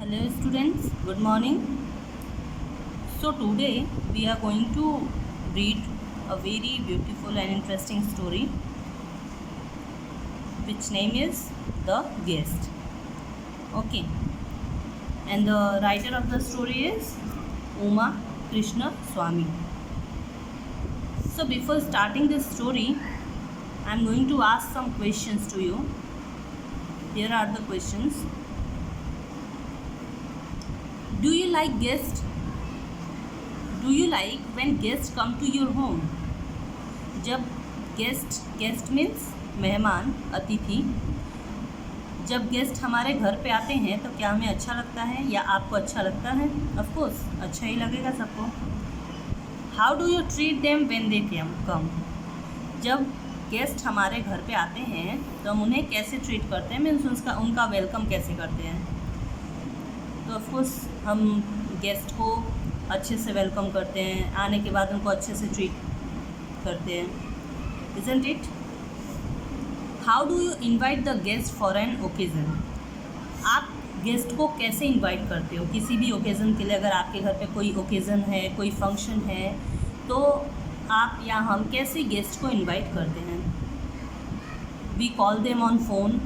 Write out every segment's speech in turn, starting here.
Hello students, good morning. So today we are going to read a very beautiful and interesting story which name is The Guest. Okay, and the writer of the story is Uma Krishna Swami. So before starting this story, I am going to ask some questions to you. Here are the questions. Do you like guests? Do you like when guests come to your home? जब guest means मेहमान, अतिथि, जब guest हमारे घर पे आते हैं तो क्या हमें अच्छा लगता है या आपको अच्छा लगता है? ऑफ कोर्स अच्छा ही लगेगा सबको. How do you treat them when they come? जब गेस्ट हमारे घर पे आते हैं तो हम उन्हें कैसे ट्रीट करते हैं, मीन्स उनका वेलकम कैसे करते हैं? तो ऑफकोर्स हम गेस्ट को अच्छे से वेलकम करते हैं, आने के बाद उनको अच्छे से ट्रीट करते हैं, isn't it? How do you invite the guest for an occasion? आप गेस्ट को कैसे इन्वाइट करते हो किसी भी ओकेज़न के लिए? अगर आपके घर पे कोई ओकेज़न है, कोई फंक्शन है, तो आप या हम कैसे गेस्ट को इन्वाइट करते हैं? We call them on phone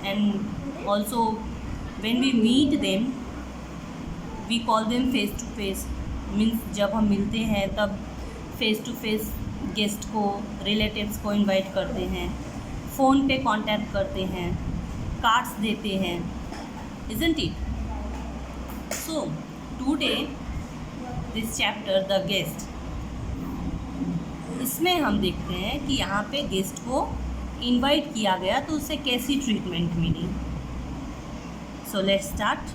and also when we meet them we call them face to face, means जब हम मिलते हैं तब फेस टू फेस गेस्ट को, रिलेटिव्स को इनवाइट करते हैं, फ़ोन पे कांटेक्ट करते हैं, कार्ड्स देते हैं, isn't it? So today this chapter the guest, इसमें हम देखते हैं कि यहाँ पे गेस्ट को इनवाइट किया गया तो उसे कैसी ट्रीटमेंट मिली. So let's start.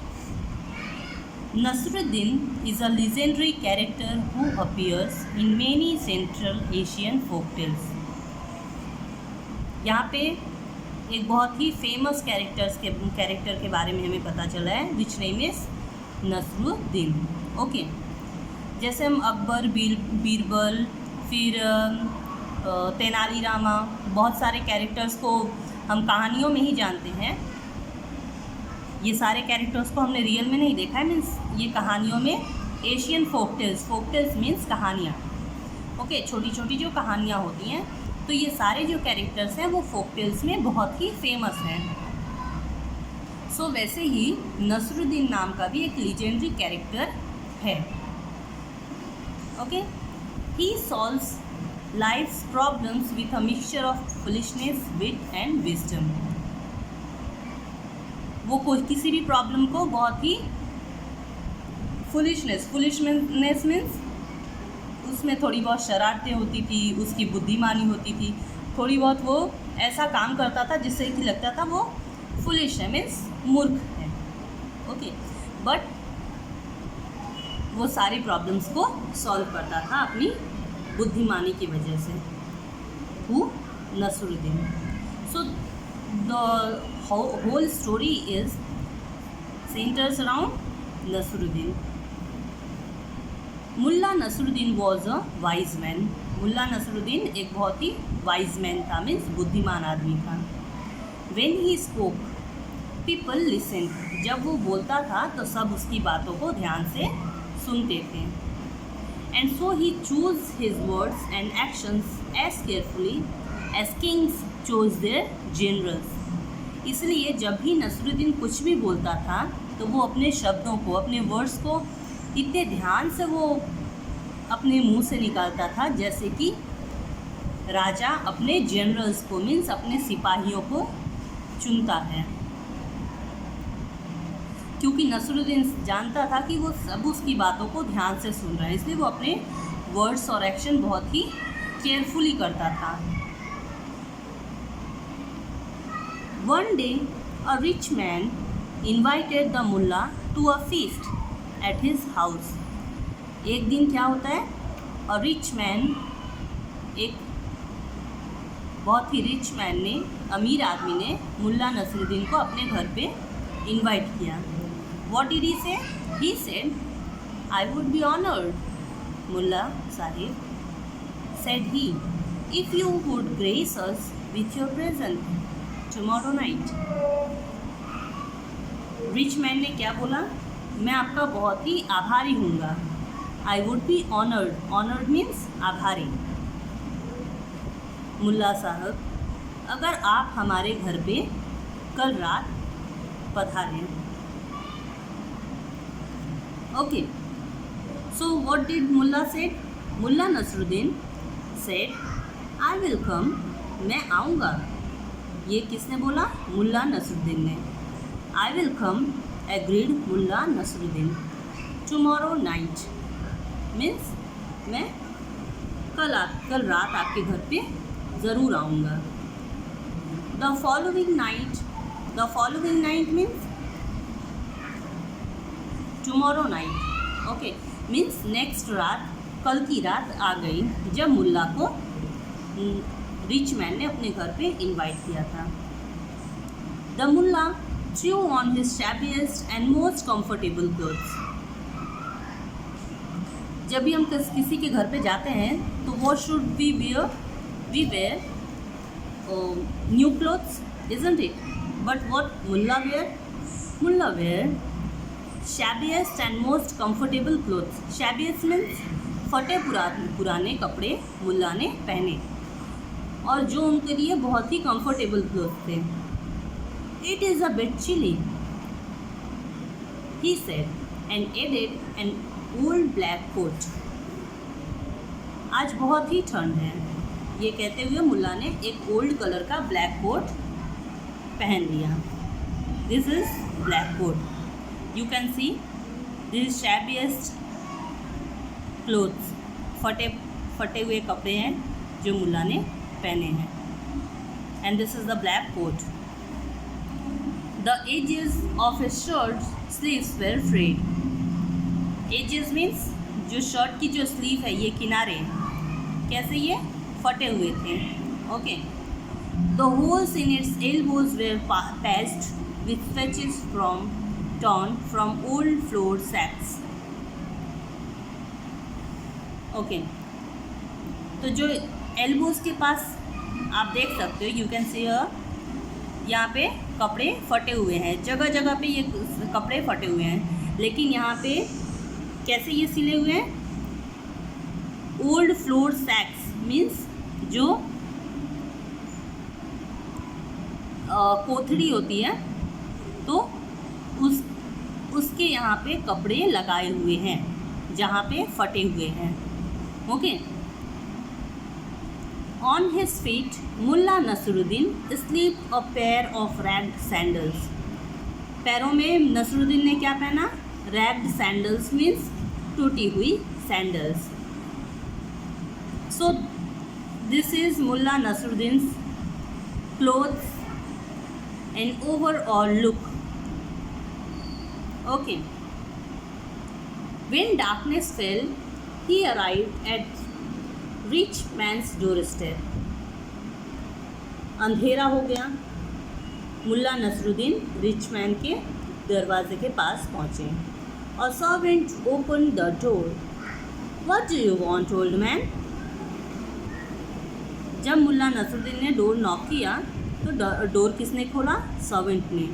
Nasruddin is a legendary character who appears in many Central Asian folktales. यहाँ पे एक बहुत ही फेमस कैरेक्टर के बारे में हमें पता चला है, which name is Nasruddin. Okay, जैसे हम अकबर, बीरबल, फिर तेनालीरामा, बहुत सारे कैरेक्टर्स को हम कहानियों में ही जानते हैं. ये सारे कैरेक्टर्स को हमने रियल में नहीं देखा है, मीन्स ये कहानियों में, एशियन फोकटेल्स मीन्स कहानियाँ. ओके, छोटी छोटी जो कहानियाँ होती हैं, तो ये सारे जो कैरेक्टर्स हैं वो फोकटेल्स में बहुत ही फेमस हैं. सो वैसे ही नसरुद्दीन नाम का भी एक लीजेंडरी कैरेक्टर है. Okay, he solves life's problems with a mixture of foolishness, wit and wisdom. वो कोई किसी भी प्रॉब्लम को बहुत ही फुलिशनेस मीन्स उसमें थोड़ी बहुत शरारतें होती थी, उसकी बुद्धिमानी होती थी, थोड़ी बहुत वो ऐसा काम करता था जिससे कि लगता था वो फुलिश है, मीन्स मूर्ख है. ओके, बट वो सारी प्रॉब्लम्स को सॉल्व करता था अपनी बुद्धिमानी की वजह से. Who? Nasruddin. So the whole story is centers around Nasruddin. Mulla Nasruddin was a wise man. Mulla Nasruddin एक बहुत ही वाइज मैन था, मीन्स बुद्धिमान आदमी था. When he spoke, people listened. जब वो बोलता था तो सब उसकी बातों को ध्यान से सुनते थे. And so he chose his words and actions as carefully as kings chose their generals. इसलिए जब भी नसरुद्दीन कुछ भी बोलता था तो वो अपने शब्दों को, अपने वर्ड्स को इतने ध्यान से वो अपने मुंह से निकालता था जैसे कि राजा अपने जनरल्स को, मीन्स अपने सिपाहियों को चुनता है. क्योंकि नसरुद्दीन जानता था कि वो सब उसकी बातों को ध्यान से सुन रहे हैं, इसलिए वो अपने वर्ड्स और एक्शन बहुत ही केयरफुली करता था. One day, a rich man invited the mullah to a feast at his house. एक दिन क्या होता है, a rich man, एक बहुत ही रिच मैन ने, अमीर आदमी ने मुल्ला नसरुद्दीन को अपने घर पे इनवाइट किया. What did he say? He said, I would be honored, Mullah Sahib, said he, if you would grace us with your presence tomorrow night. Rich man ने क्या बोला? मैं आपका बहुत ही आभारी हूँगा। I would be honoured. Honoured means आभारी। मुल्ला साहब, अगर आप हमारे घर पे कल रात पधारें। Okay, so what did Mulla said? Mulla Nasruddin said, I will come. मैं आऊँगा। ये किसने बोला? मुल्ला नसरुद्दीन ने। I will come, agreed Mulla Nasruddin. Tomorrow night means मैं कल रात आपके घर पे ज़रूर आऊँगा। The following night means tomorrow night. Okay, means next रात, कल की रात आ गई जब मुल्ला को रिच मैन ने अपने घर पे इनवाइट किया था। The Mulla threw on his shabbiest and most comfortable clothes. जब भी हम किसी के घर पे जाते हैं तो what should we wear? We wear new clothes, isn't it? But what Mullah wear? Mullah wear shabbiest and most comfortable clothes. Shabbiest means फटे पुराने कपड़े मुल्ला ने पहने और जो उनके लिए बहुत ही कंफर्टेबल क्लोथ थे। It is a bit chilly, he said, and added an old black coat. आज बहुत ही ठंड है, ये कहते हुए मुल्ला ने एक ओल्ड कलर का ब्लैक कोट पहन लिया। This is black coat. You can see this shabbiest clothes, फटे हुए कपड़े हैं जो मुल्ला ने पहने हैं। And this is the black coat. The edges of his shirt sleeves were frayed. Edges means जो शर्ट की जो स्लीव है, ये किनारे कैसे ये फटे हुए थे। Okay, the holes in its elbows were patched with patches torn from old floor sacks. Okay, तो जो एल्बोज के पास आप देख सकते हो, यू कैन सी यहाँ पे कपड़े फटे हुए हैं, जगह जगह पे ये कपड़े फटे हुए हैं, लेकिन यहाँ पे कैसे ये सिले हुए हैं? ओल्ड फ्लोर सैक्स मीन्स जो कोथड़ी होती है तो उसके यहाँ पे कपड़े लगाए हुए हैं जहाँ पे फटे हुए हैं। Okay, on his feet Mulla Nasruddin slip a pair of ragged sandals. पैरों में नसरुद्दीन ने क्या पहना? रैग्ड सैंडल्स मीन्स टूटी हुई sandals. So this is Mulla Nasruddin's clothes and overall look. Okay, when darkness fell, he arrived at rich man's doorstep. अंधेरा हो गया, मुल्ला नसरुद्दीन रिच मैन के दरवाजे के पास पहुँचे। A servant opened the door. What do you want, old man? जब मुल्ला Nasruddin ने door knock किया तो डोर किसने खोला? सर्वेंट ने।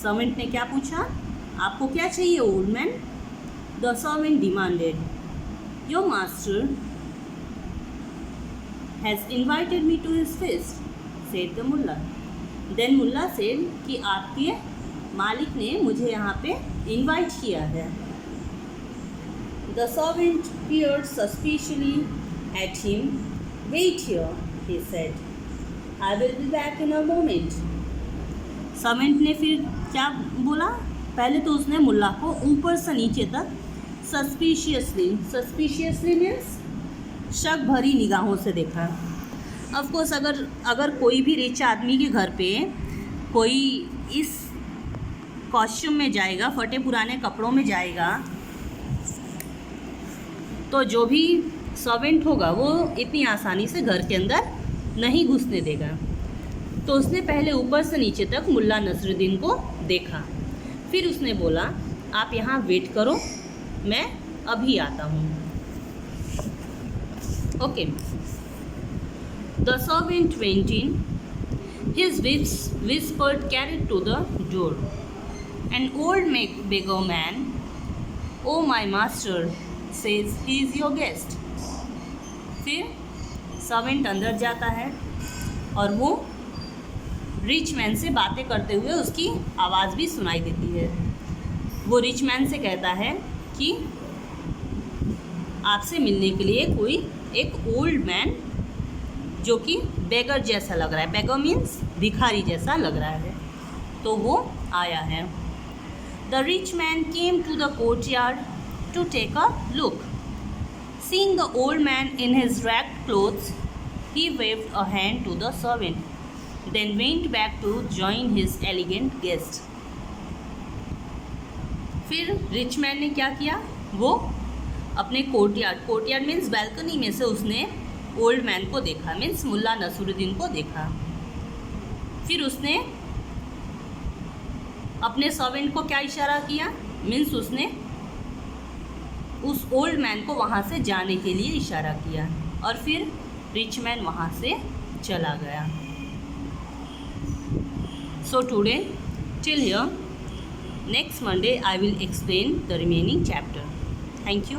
सर्वेंट ने क्या पूछा? आपको क्या चाहिए old man? The servant demanded, your master has invited me to his feast, said the Mulla. Then Mulla said कि आपके मालिक ने मुझे यहाँ पे इनवाइट किया है। The servant peered suspiciously at him. Wait here, he said. I will be back in a moment. Servant ने फिर क्या बोला? पहले तो उसने मुल्ला को ऊपर से नीचे तक सस्पिशियसली मीन्स शक भरी निगाहों से देखा। ऑफ कोर्स अगर कोई भी रिच आदमी के घर पे कोई इस कॉस्ट्यूम में जाएगा, फटे पुराने कपड़ों में जाएगा, तो जो भी सर्वेंट होगा वो इतनी आसानी से घर के अंदर नहीं घुसने देगा। तो उसने पहले ऊपर से नीचे तक मुल्ला नसरुद्दीन को देखा, फिर उसने बोला आप यहाँ वेट करो, मैं अभी आता हूँ। Okay, the servant went in, his whispered carried to the door. An old beggar man, "Oh, my master says he is your guest." फिर सर्वेंट अंदर जाता है और वो रिच मैन से बातें करते हुए उसकी आवाज़ भी सुनाई देती है। वो रिच मैन से कहता है कि आपसे मिलने के लिए कोई एक ओल्ड मैन जो कि बेगर जैसा लग रहा है, बेगर मीन्स भिखारी जैसा लग रहा है, तो वो आया है। The rich man came to the courtyard to take a look. Seeing the old man in his ragged clothes, he waved a hand to the servant, then went back to join his elegant guest. फिर rich man ने क्या किया, वो अपने courtyard means balcony में से उसने old man को देखा, मीन्स मुल्ला नसरुद्दीन को देखा। फिर उसने अपने सर्वेंट को क्या इशारा किया, मीन्स उसने उस ओल्ड मैन को वहाँ से जाने के लिए इशारा किया और फिर रिच मैन वहाँ से चला गया। So today till here, next Monday I will explain the remaining chapter. Thank you.